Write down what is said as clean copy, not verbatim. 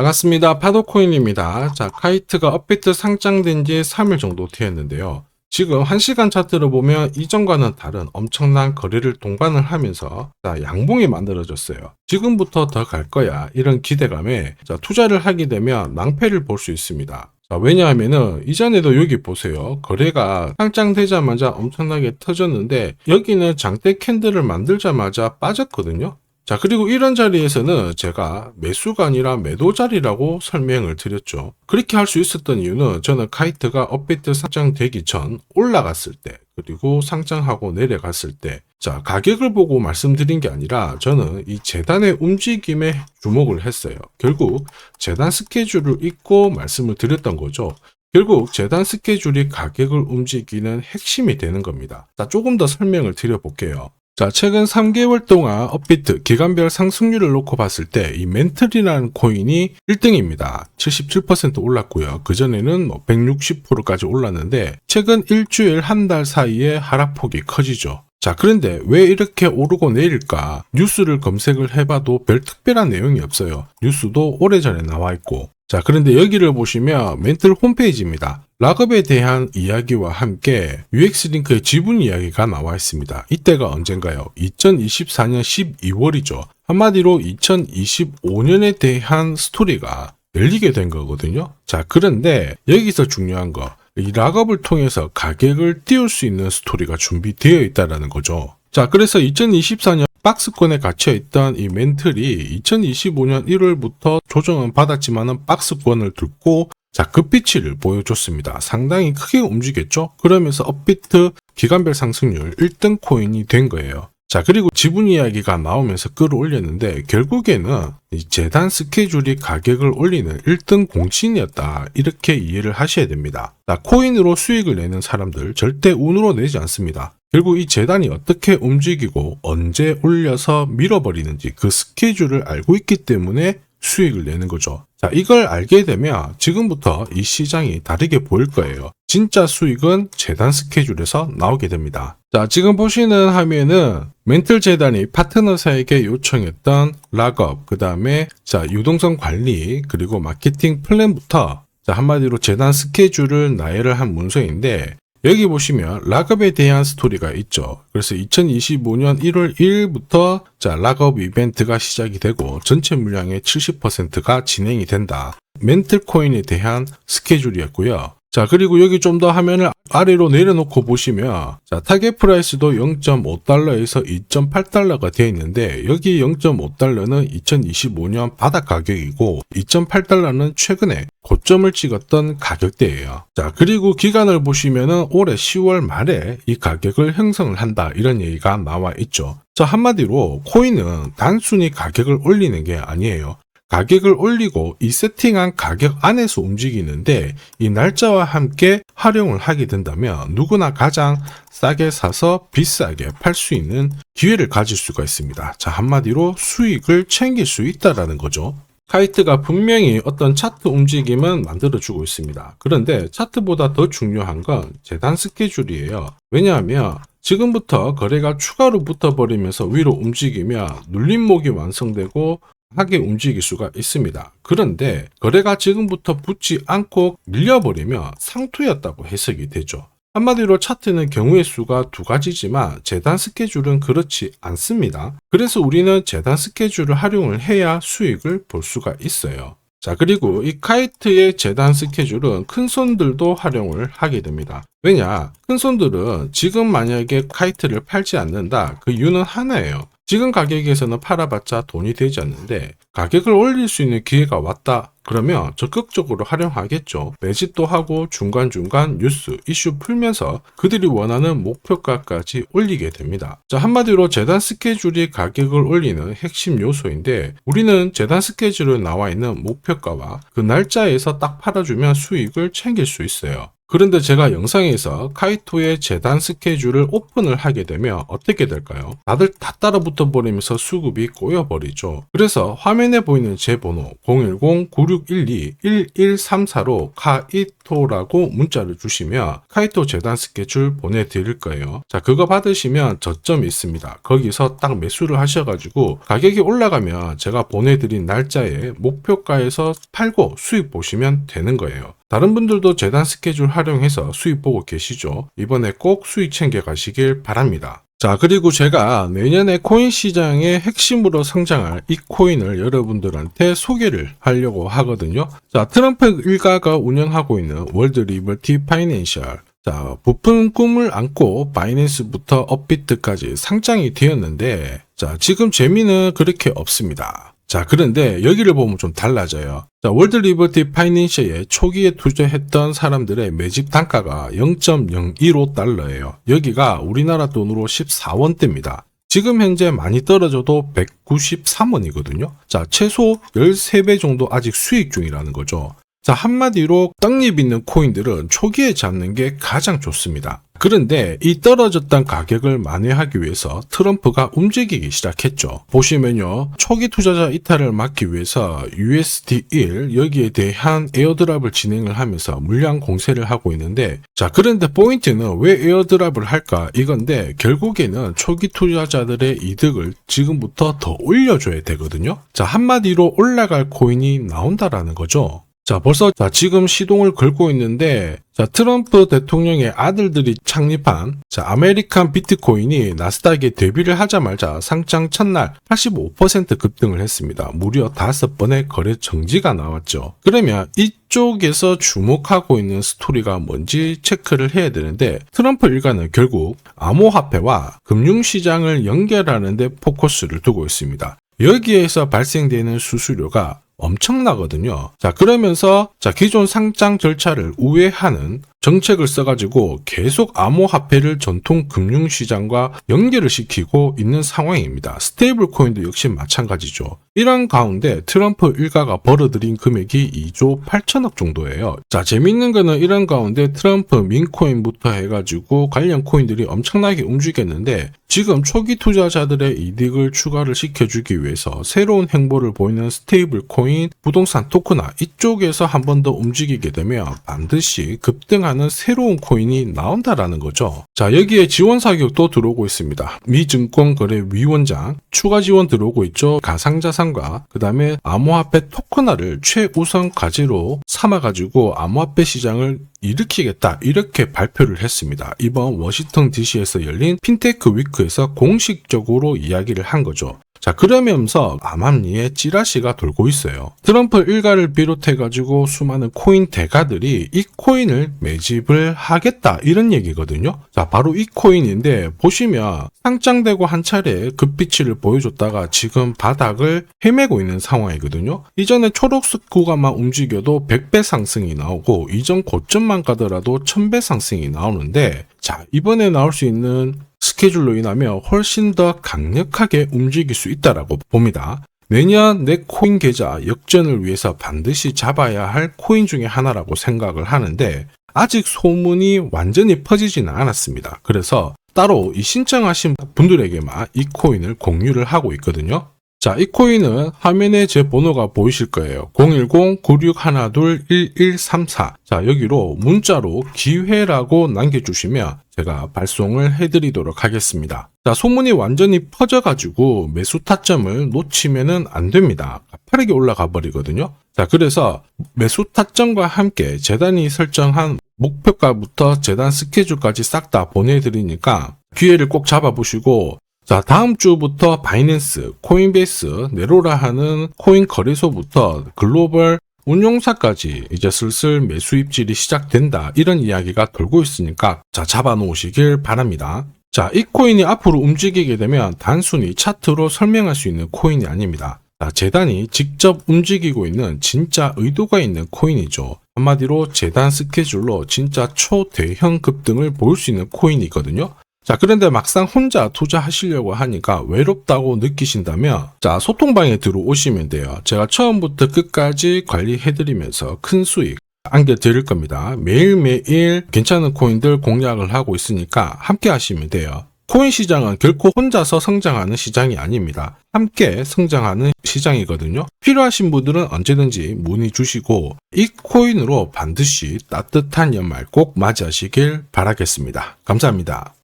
반갑습니다. 파도코인입니다. 자, 카이트가 업비트 상장된 지 3일 정도 되었는데요. 지금 1시간 차트를 보면 이전과는 다른 엄청난 거래를 동반을 하면서 양봉이 만들어졌어요. 지금부터 더 갈 거야. 이런 기대감에 투자를 하게 되면 낭패를 볼 수 있습니다. 왜냐하면은 이전에도 여기 보세요. 거래가 상장되자마자 엄청나게 터졌는데 여기는 장대 캔들을 만들자마자 빠졌거든요. 자, 그리고 이런 자리에서는 제가 매수가 아니라 매도 자리라고 설명을 드렸죠. 그렇게 할 수 있었던 이유는 저는 카이트가 업비트 상장되기 전 올라갔을 때, 그리고 상장하고 내려갔을 때, 자, 가격을 보고 말씀드린 게 아니라 저는 이 재단의 움직임에 주목을 했어요. 결국 재단 스케줄을 읽고 말씀을 드렸던 거죠. 결국 재단 스케줄이 가격을 움직이는 핵심이 되는 겁니다. 자, 조금 더 설명을 드려볼게요. 자, 최근 3개월 동안 업비트 기간별 상승률을 놓고 봤을 때 이 멘틀이라는 코인이 1등입니다. 77% 올랐고요. 그전에는 160%까지 올랐는데 최근 일주일 한 달 사이에 하락폭이 커지죠. 자, 그런데 왜 이렇게 오르고 내릴까? 뉴스를 검색을 해봐도 별 특별한 내용이 없어요. 뉴스도 오래전에 나와 있고. 자, 그런데 여기를 보시면 멘틀 홈페이지입니다. 락업에 대한 이야기와 함께 UX링크의 지분 이야기가 나와 있습니다. 이때가 언젠가요? 2024년 12월이죠. 한마디로 2025년에 대한 스토리가 열리게 된 거거든요. 자, 그런데 여기서 중요한 거, 이 락업을 통해서 가격을 띄울 수 있는 스토리가 준비되어 있다는 거죠. 자, 그래서 2024년 박스권에 갇혀있던 이 멘틀이 2025년 1월부터 조정은 받았지만은 박스권을 뚫고 자, 급비치를 보여줬습니다. 상당히 크게 움직였죠? 그러면서 업비트 기간별 상승률 1등 코인이 된 거예요. 자, 그리고 지분 이야기가 나오면서 끌어올렸는데 결국에는 이 재단 스케줄이 가격을 올리는 1등 공신이었다. 이렇게 이해를 하셔야 됩니다. 자, 코인으로 수익을 내는 사람들 절대 운으로 내지 않습니다. 결국 이 재단이 어떻게 움직이고 언제 올려서 밀어버리는지 그 스케줄을 알고 있기 때문에 수익을 내는 거죠. 자, 이걸 알게 되면 지금부터 이 시장이 다르게 보일 거예요. 진짜 수익은 재단 스케줄에서 나오게 됩니다. 자, 지금 보시는 화면은 멘틀 재단이 파트너사에게 요청했던 락업, 그 다음에 유동성 관리, 그리고 마케팅 플랜부터 한마디로 재단 스케줄을 나열을 한 문서인데 여기 보시면 락업에 대한 스토리가 있죠. 그래서 2025년 1월 1일부터 락업 이벤트가 시작이 되고 전체 물량의 70%가 진행이 된다. 멘틀 코인에 대한 스케줄이었고요. 자, 그리고 여기 좀 더 화면을 아래로 내려놓고 보시면 타겟 프라이스도 0.5달러에서 2.8달러가 되어 있는데 여기 0.5달러는 2025년 바닥 가격이고 2.8달러는 최근에 고점을 찍었던 가격대예요. 자, 그리고 기간을 보시면은 올해 10월 말에 이 가격을 형성을 한다. 이런 얘기가 나와 있죠. 자, 한마디로 코인은 단순히 가격을 올리는 게 아니에요. 가격을 올리고 이 세팅한 가격 안에서 움직이는데 이 날짜와 함께 활용을 하게 된다면 누구나 가장 싸게 사서 비싸게 팔 수 있는 기회를 가질 수가 있습니다. 자, 한마디로 수익을 챙길 수 있다라는 거죠. 카이트가 분명히 어떤 차트 움직임은 만들어주고 있습니다. 그런데 차트보다 더 중요한 건 재단 스케줄이에요. 왜냐하면 지금부터 거래가 추가로 붙어버리면서 위로 움직이면 눌림목이 완성되고 하게 움직일 수가 있습니다. 그런데 거래가 지금부터 붙지 않고 밀려버리면 상투였다고 해석이 되죠. 한마디로 차트는 경우의 수가 두 가지지만 재단 스케줄은 그렇지 않습니다. 그래서 우리는 재단 스케줄을 활용을 해야 수익을 볼 수가 있어요. 자, 그리고 이 카이트의 재단 스케줄은 큰 손들도 활용을 하게 됩니다. 왜냐? 큰 손들은 지금 만약에 카이트를 팔지 않는다. 그 이유는 하나예요. 지금 가격에서는 팔아봤자 돈이 되지 않는데 가격을 올릴 수 있는 기회가 왔다. 그러면 적극적으로 활용하겠죠. 매집도 하고 중간중간 뉴스, 이슈 풀면서 그들이 원하는 목표가까지 올리게 됩니다. 자, 한마디로 재단 스케줄이 가격을 올리는 핵심 요소인데 우리는 재단 스케줄에 나와 있는 목표가와 그 날짜에서 딱 팔아주면 수익을 챙길 수 있어요. 그런데 제가 영상에서 카이토의 재단 스케줄을 오픈을 하게 되면 어떻게 될까요? 다들 다 따라붙어 버리면서 수급이 꼬여버리죠. 그래서 화면에 보이는 제 번호 010-9612-1134로 카이토라고 문자를 주시면 카이토 재단 스케줄 보내드릴 거예요. 자, 그거 받으시면 저점이 있습니다. 거기서 딱 매수를 하셔가지고 가격이 올라가면 제가 보내드린 날짜에 목표가에서 팔고 수익 보시면 되는 거예요. 다른 분들도 재단 스케줄 활용해서 수익 보고 계시죠? 이번에 꼭 수익 챙겨 가시길 바랍니다. 자, 그리고 제가 내년에 코인 시장의 핵심으로 성장할 이 코인을 여러분들한테 소개를 하려고 하거든요. 자, 트럼프 일가가 운영하고 있는 월드 리버티 파이낸셜. 자, 부푼 꿈을 안고 바이낸스부터 업비트까지 상장이 되었는데, 자, 지금 재미는 그렇게 없습니다. 자, 그런데 여기를 보면 좀 달라져요. 자, 월드 리버티 파이낸셜에 초기에 투자했던 사람들의 매집 단가가 0.015달러예요. 여기가 우리나라 돈으로 14원대입니다. 지금 현재 많이 떨어져도 193원이거든요. 자, 최소 13배 정도 아직 수익 중이라는 거죠. 자, 한마디로 떡잎 있는 코인들은 초기에 잡는 게 가장 좋습니다. 그런데 이 떨어졌던 가격을 만회하기 위해서 트럼프가 움직이기 시작했죠. 보시면요, 초기 투자자 이탈을 막기 위해서 USD1 여기에 대한 에어드랍을 진행을 하면서 물량 공세를 하고 있는데, 자, 그런데 포인트는 왜 에어드랍을 할까 이건데, 결국에는 초기 투자자들의 이득을 지금부터 더 올려줘야 되거든요. 자, 한마디로 올라갈 코인이 나온다라는 거죠. 자, 벌써 지금 시동을 걸고 있는데, 자, 트럼프 대통령의 아들들이 창립한 아메리칸 비트코인이 나스닥에 데뷔를 하자마자 상장 첫날 85% 급등을 했습니다. 무려 5번의 거래 정지가 나왔죠. 그러면 이쪽에서 주목하고 있는 스토리가 뭔지 체크를 해야 되는데, 트럼프 일가는 결국 암호화폐와 금융시장을 연결하는 데 포커스를 두고 있습니다. 여기에서 발생되는 수수료가 엄청나거든요. 자, 그러면서 기존 상장 절차를 우회하는 정책을 써가지고 계속 암호화폐를 전통 금융시장과 연결을 시키고 있는 상황입니다. 스테이블 코인도 역시 마찬가지죠. 이런 가운데 트럼프 일가가 벌어들인 금액이 2조 8천억 정도예요. 자, 재밌는 거는 이런 가운데 트럼프 민코인부터 해가지고 관련 코인들이 엄청나게 움직였는데, 지금 초기 투자자들의 이득을 추가를 시켜주기 위해서 새로운 행보를 보이는 스테이블 코인, 부동산 토크나 이쪽에서 한 번 더 움직이게 되면 반드시 급등하는 새로운 코인이 나온다라는 거죠. 자, 여기에 지원 사격도 들어오고 있습니다. 미 증권거래위원장 추가 지원 들어오고 있죠. 가상자산과 그 다음에 암호화폐 토큰화를 최우선 과제로 삼아가지고 암호화폐 시장을 일으키겠다, 이렇게 발표를 했습니다. 이번 워싱턴 DC에서 열린 핀테크 위크에서 공식적으로 이야기를 한 거죠. 자, 그러면서 암암리에 찌라시가 돌고 있어요. 트럼프 일가를 비롯해가지고 수많은 코인 대가들이 이 코인을 매집을 하겠다, 이런 얘기거든요. 자, 바로 이 코인인데, 보시면 상장되고 한 차례 급비치를 보여줬다가 지금 바닥을 헤매고 있는 상황이거든요. 이전에 초록색 구간만 움직여도 100배 상승이 나오고, 이전 고점만 가더라도 1000배 상승이 나오는데, 자, 이번에 나올 수 있는 스케줄로 인하면 훨씬 더 강력하게 움직일 수 있다라고 봅니다. 내년 내 코인 계좌 역전을 위해서 반드시 잡아야 할 코인 중에 하나라고 생각을 하는데, 아직 소문이 완전히 퍼지지는 않았습니다. 그래서 따로 이 신청하신 분들에게만 이 코인을 공유를 하고 있거든요. 자, 이 코인은 화면에 제 번호가 보이실 거예요. 010-9612-1134. 자, 여기로 문자로 기회라고 남겨주시면 제가 발송을 해드리도록 하겠습니다. 자, 소문이 완전히 퍼져가지고 매수 타점을 놓치면은 안 됩니다. 빠르게 올라가 버리거든요. 자, 그래서 매수 타점과 함께 재단이 설정한 목표가부터 재단 스케줄까지 싹 다 보내드리니까 기회를 꼭 잡아보시고, 자, 다음 주부터 바이낸스, 코인베이스, 네로라 하는 코인 거래소부터 글로벌 운용사까지 이제 슬슬 매수 입질이 시작된다, 이런 이야기가 돌고 있으니까 자, 잡아 놓으시길 바랍니다. 자, 이 코인이 앞으로 움직이게 되면 단순히 차트로 설명할 수 있는 코인이 아닙니다. 자, 재단이 직접 움직이고 있는 진짜 의도가 있는 코인이죠. 한마디로 재단 스케줄로 진짜 초대형 급등을 볼 수 있는 코인이거든요. 자, 그런데 막상 혼자 투자하시려고 하니까 외롭다고 느끼신다면, 자, 소통방에 들어오시면 돼요. 제가 처음부터 끝까지 관리해드리면서 큰 수익, 안겨드릴 겁니다. 매일매일 괜찮은 코인들 공략을 하고 있으니까 함께 하시면 돼요. 코인 시장은 결코 혼자서 성장하는 시장이 아닙니다. 함께 성장하는 시장이거든요. 필요하신 분들은 언제든지 문의 주시고 이 코인으로 반드시 따뜻한 연말 꼭 맞이하시길 바라겠습니다. 감사합니다.